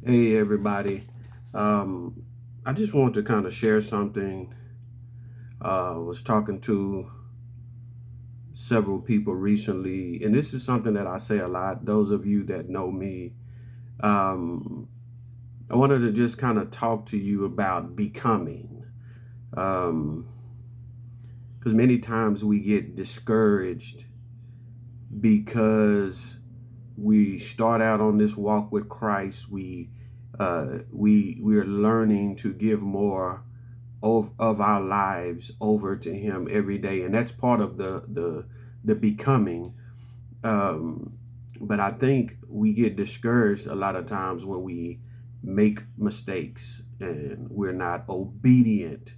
Hey everybody. I just want to kind of share something. Was talking to several people recently, and this is something that I say a lot. Those of you that know me, um, I wanted to just kind of talk to you about becoming. Um, because many times we get discouraged because we start out on this walk with Christ. We are learning to give more of our lives over to him every day, and that's part of the becoming. Um, but I think we get discouraged a lot of times when we make mistakes and we're not obedient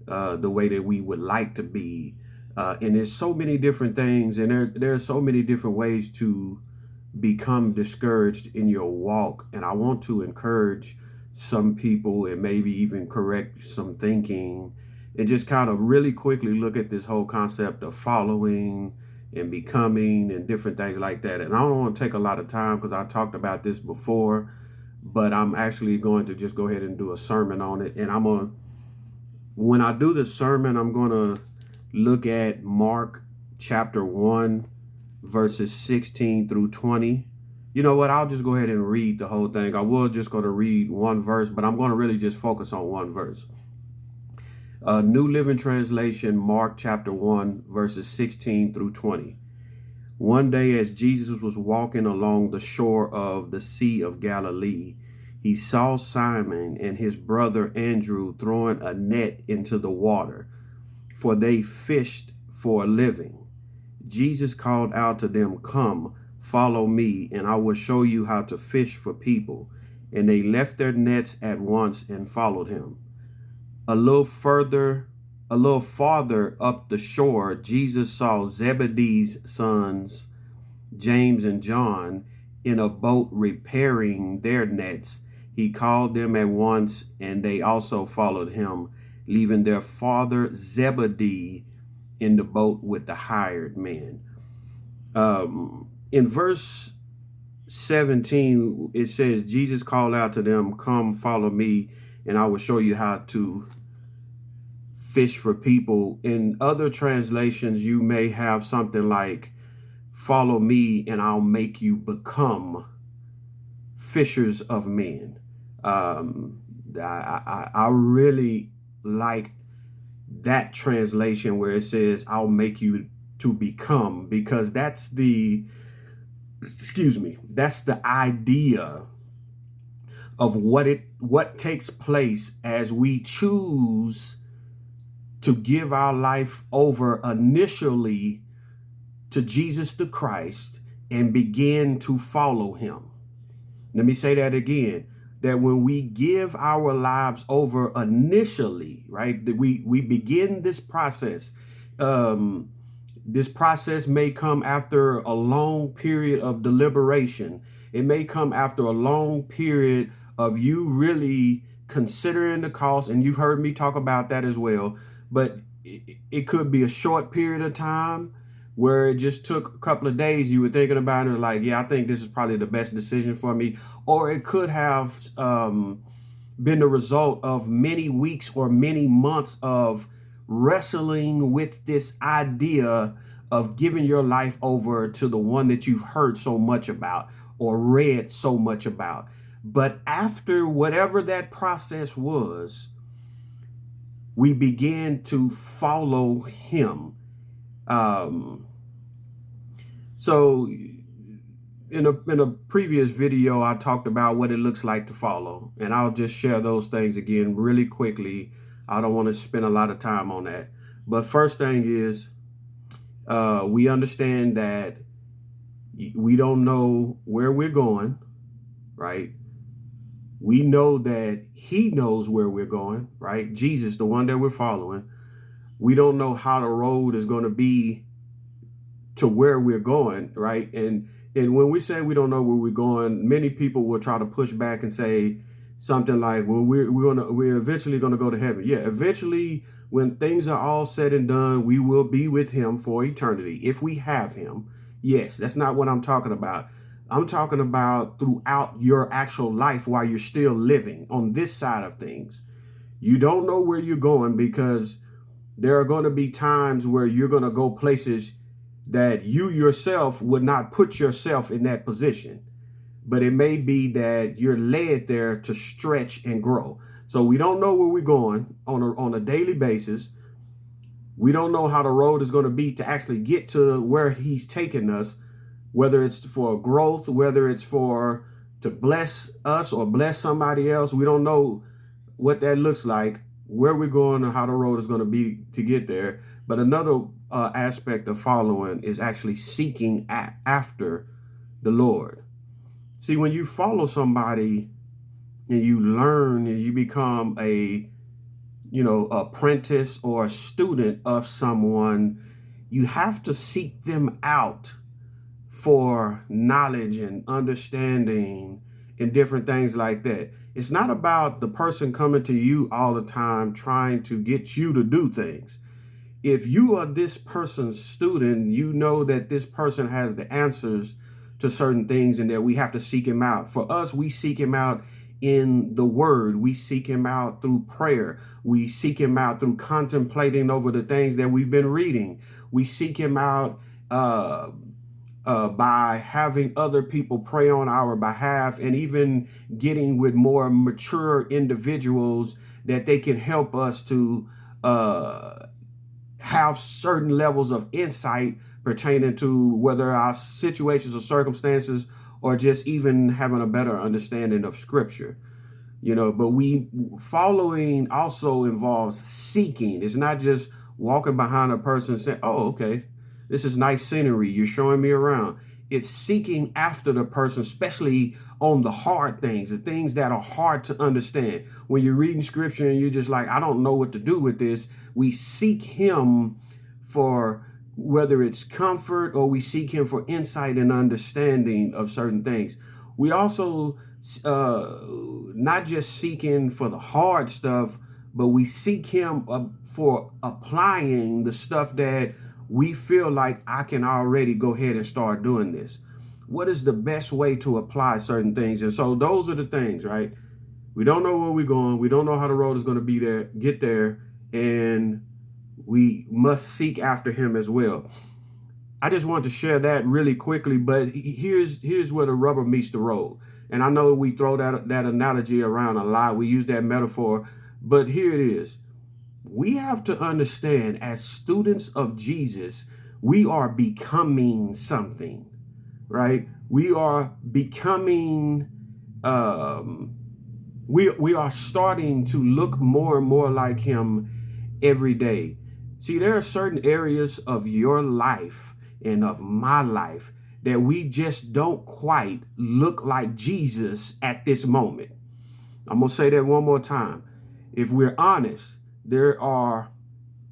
the way that we would like to be. And there's so many different things, and there are so many different ways to become discouraged in your walk. And I want to encourage some people and maybe even correct some thinking and just kind of really quickly look at this whole concept of following and becoming and different things like that. And I don't want to take a lot of time because I talked about this before, but I'm actually going to just go ahead and do a sermon on it. And when I do the sermon, I'm going to look at Mark chapter 1, verses 16 through 20. You know what? I'll just go ahead and read the whole thing. I was just going to read one verse, but I'm going to really just focus on one verse. New Living Translation, Mark chapter 1, verses 16 through 20. One day, as Jesus was walking along the shore of the Sea of Galilee, he saw Simon and his brother Andrew throwing a net into the water, for they fished for a living. Jesus called out to them, "Come, follow me, and I will show you how to fish for people." And they left their nets at once and followed him. A little further, a little farther up the shore, Jesus saw Zebedee's sons, James and John, in a boat repairing their nets. He called them at once, and they also followed him, leaving their father Zebedee in the boat with the hired men. In verse 17, it says, Jesus called out to them, "Come, follow me, and I will show you how to fish for people." In other translations, you may have something like, "Follow me, and I'll make you become fishers of men." Um, I really like that translation where it says, "I'll make you to become," because that's the idea of what takes place as we choose to give our life over initially to Jesus the Christ and begin to follow him. Let me say that again. That when we give our lives over initially, right, that we begin this process. This process may come after a long period of deliberation. It may come after a long period of you really considering the cost, and you've heard me talk about that as well. But it could be a short period of time where it just took a couple of days. You were thinking about it, like, yeah, I think this is probably the best decision for me. Or it could have been the result of many weeks or many months of wrestling with this idea of giving your life over to the one that you've heard so much about or read so much about. But after whatever that process was, we began to follow him. Um, so in a previous video, I talked about what it looks like to follow, and I'll just share those things again really quickly. I don't want to spend a lot of time on that. But first thing is, we understand that we don't know where we're going, right? We know that he knows where we're going, right? Jesus, the one that we're following. We don't know how the road is going to be to where we're going, right? And when we say we don't know where we're going, many people will try to push back and say something like, "Well, we're eventually gonna go to heaven." Yeah, eventually, when things are all said and done, we will be with him for eternity if we have him. Yes, that's not what I'm talking about. I'm talking about throughout your actual life while you're still living on this side of things. You don't know where you're going because there are going to be times where you're going to go places that you yourself would not put yourself in that position. But it may be that you're led there to stretch and grow. So we don't know where we're going on a daily basis. We don't know how the road is going to be to actually get to where he's taking us, whether it's for growth, whether it's for to bless us or bless somebody else. We don't know what that looks like, where we're going, or how the road is going to be to get there. But another aspect of following is actually seeking after the Lord. See, when you follow somebody and you learn and you become a, apprentice or a student of someone, you have to seek them out for knowledge and understanding and different things like that. It's not about the person coming to you all the time trying to get you to do things. If you are this person's student, you know that this person has the answers to certain things and that we have to seek him out. For us, we seek him out in the word. We seek him out through prayer. We seek him out through contemplating over the things that we've been reading. We seek him out by having other people pray on our behalf, and even getting with more mature individuals that they can help us to have certain levels of insight pertaining to whether our situations or circumstances, or just even having a better understanding of scripture. But following also involves seeking. It's not just walking behind a person and saying, oh, okay, this is nice scenery, you're showing me around. It's seeking after the person, especially on the hard things, the things that are hard to understand. When you're reading scripture and you're just like, I don't know what to do with this, we seek him for whether it's comfort, or we seek him for insight and understanding of certain things. We also not just seeking for the hard stuff, but we seek him for applying the stuff that we feel like I can already go ahead and start doing this. What is the best way to apply certain things? And so those are the things, right? We don't know where we're going. We don't know how the road is going to be there, get there, and we must seek after him as well. I just want to share that really quickly, but here's where the rubber meets the road. And I know we throw that analogy around a lot. We use that metaphor, but here it is. We have to understand, as students of Jesus, we are becoming something, right? We are becoming, we are starting to look more and more like him every day. See, there are certain areas of your life and of my life that we just don't quite look like Jesus at this moment. I'm going to say that one more time. If we're honest, there are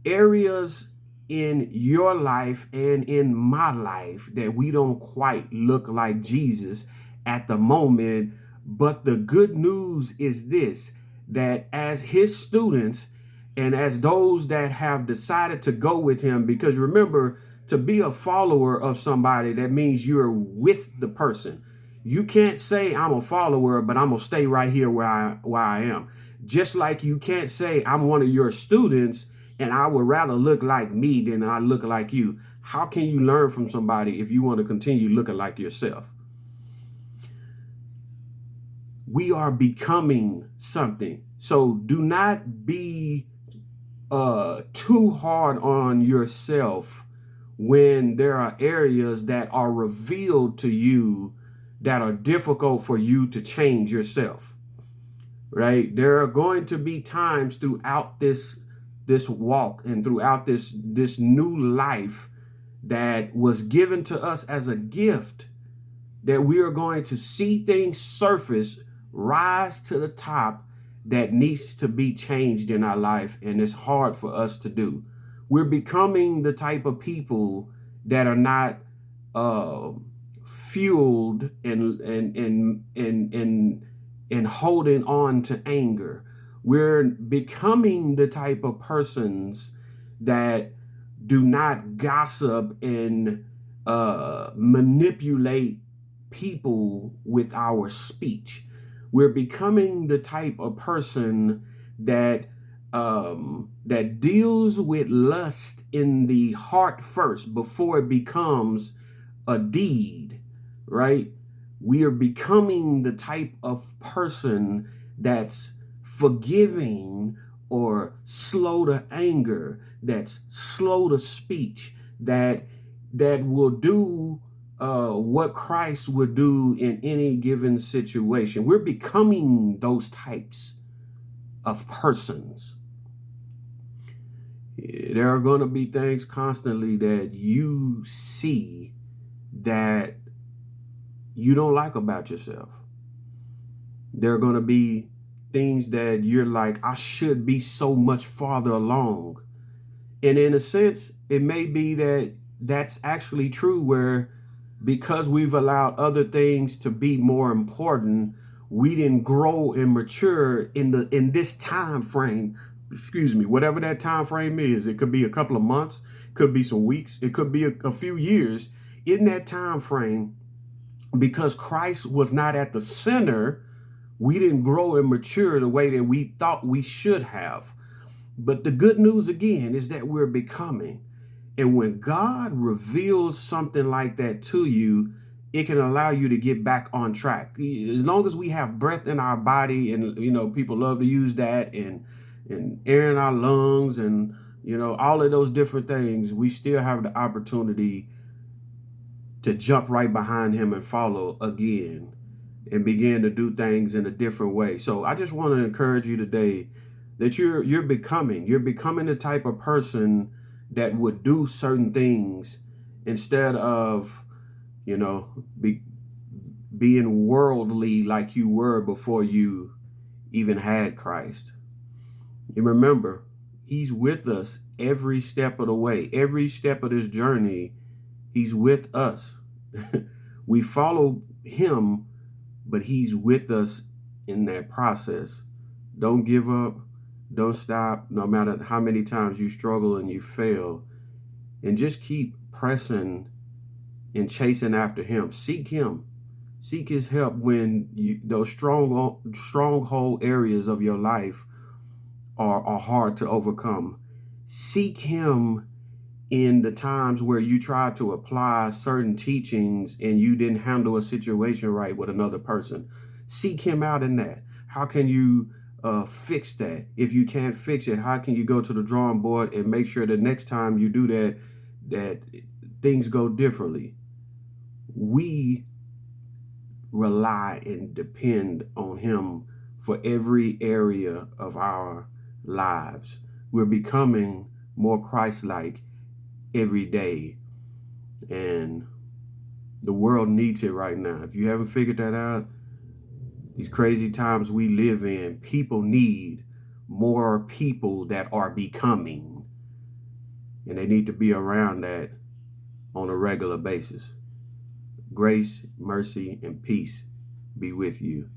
areas in your life and in my life that we don't quite look like Jesus at the moment. But the good news is this, that as his students and as those that have decided to go with him, because remember, to be a follower of somebody, that means you're with the person. You can't say I'm a follower, but I'm going to stay right here where I am. Just like you can't say I'm one of your students and I would rather look like me than I look like you. How can you learn from somebody if you want to continue looking like yourself? We are becoming something. So do not be too hard on yourself when there are areas that are revealed to you that are difficult for you to change yourself, right? There are going to be times throughout this walk and throughout this new life that was given to us as a gift, that we are going to see things surface, rise to the top, that needs to be changed in our life, and it's hard for us to do. We're becoming the type of people that are not fueled and holding on to anger. We're becoming the type of persons that do not gossip and manipulate people with our speech. We're becoming the type of person that that deals with lust in the heart first before it becomes a deed, right? We are becoming the type of person that's forgiving or slow to anger, that's slow to speech, that will do what Christ would do in any given situation. We're becoming those types of persons. There are going to be things constantly that you see that you don't like about yourself. There are going to be things that you're like, I should be so much farther along. And in a sense, it may be that that's actually true, where because we've allowed other things to be more important, we didn't grow and mature in this time frame. Excuse me, whatever that time frame is. It could be a couple of months, could be some weeks, it could be a few years. In that time frame, because Christ was not at the center, we didn't grow and mature the way that we thought we should have. But the good news again is that we're becoming. And when God reveals something like that to you, it can allow you to get back on track. As long as we have breath in our body, and people love to use that, and air in our lungs, and all of those different things, we still have the opportunity to jump right behind him and follow again and begin to do things in a different way. So I just want to encourage you today that you're becoming the type of person that would do certain things instead of being worldly like you were before you even had Christ. And remember, he's with us every step of the way. Every step of this journey, he's with us. We follow him, but he's with us in that process. Don't give up. Don't stop, no matter how many times you struggle and you fail. And just keep pressing and chasing after him. Seek him. Seek his help when those stronghold areas of your life are hard to overcome. Seek him in the times where you try to apply certain teachings and you didn't handle a situation right with another person. Seek him out in that. How can you fix that? If you can't fix it, how can you go to the drawing board and make sure the next time you do that things go differently? We rely and depend on him for every area of our lives. We're becoming more Christ-like every day, and the world needs it right now. If you haven't figured that out, these crazy times we live in, people need more people that are becoming, and they need to be around that on a regular basis. Grace, mercy, and peace be with you.